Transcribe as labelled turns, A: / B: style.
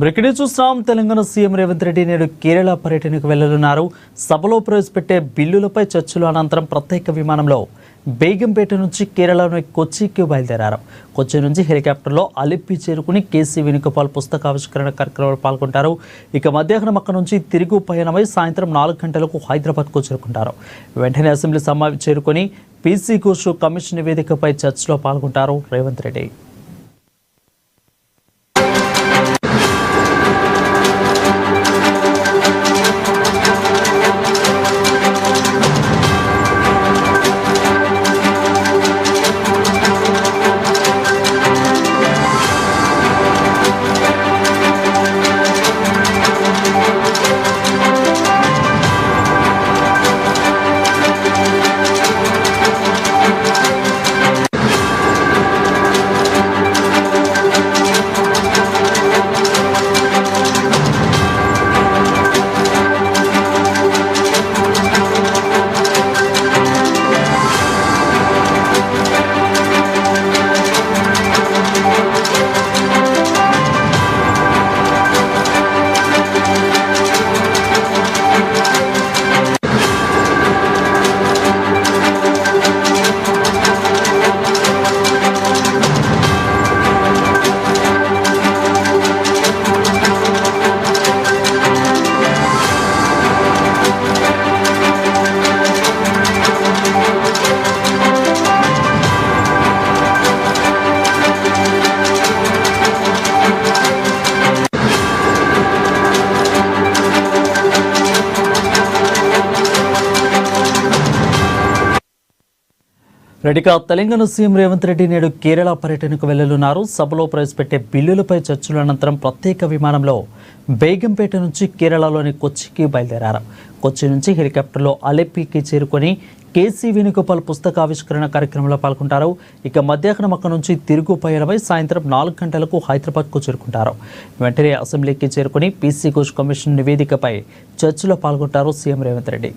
A: Breaking చూస్తున్నాం. Telangana CM Revanth Reddy నేడు కేరళ పర్యటనకు వెళ్లనున్నారు. సభలో ప్రవేశపెట్టే బిల్లులపై చర్చల అనంతరం ప్రత్యేక విమానంలో బేగంపేట నుంచి కేరళలోని కొచ్చికి బయలుదేరారు. కొచ్చి నుంచి హెలికాప్టర్లో అలిప్పి చేరుకుని కేసీ వేణుగోపాల్ పుస్తకావిష్కరణ కార్యక్రమంలో పాల్గొంటారు. ఇక మధ్యాహ్నం అక్కడి నుంచి తిరుగు పయనమై సాయంత్రం 4 గంటలకు హైదరాబాద్కు చేరుకుంటారు. వెంటనే అసెంబ్లీ సమావేశం చేరుకుని పీసీ ఘోష్ కమిషన్ నివేదికపై చర్చలో పాల్గొంటారు రేవంత్ రెడ్డి. రెడ్డిగా తెలంగాణ సీఎం రేవంత్ రెడ్డి నేడు కేరళ పర్యటనకు వెళ్లనున్నారు. సభలో ప్రవేశపెట్టే బిల్లులపై చర్చల అనంతరం ప్రత్యేక విమానంలో బేగంపేట నుంచి కేరళలోని కొచ్చికి బయలుదేరారు. కొచ్చి నుంచి హెలికాప్టర్లో అలెప్పికి చేరుకొని కేసీ వేణుగోపాల్ పుస్తకావిష్కరణ కార్యక్రమంలో పాల్గొంటారు. ఇక మధ్యాహ్నం అక్కడి నుంచి తిరుగు పయనమై సాయంత్రం 4 గంటలకు హైదరాబాద్కు చేరుకుంటారు. వెంటనే అసెంబ్లీకి చేరుకుని పీసీ ఘోష్ కమిషన్ నివేదికపై చర్చలో పాల్గొంటారు సీఎం రేవంత్ రెడ్డి.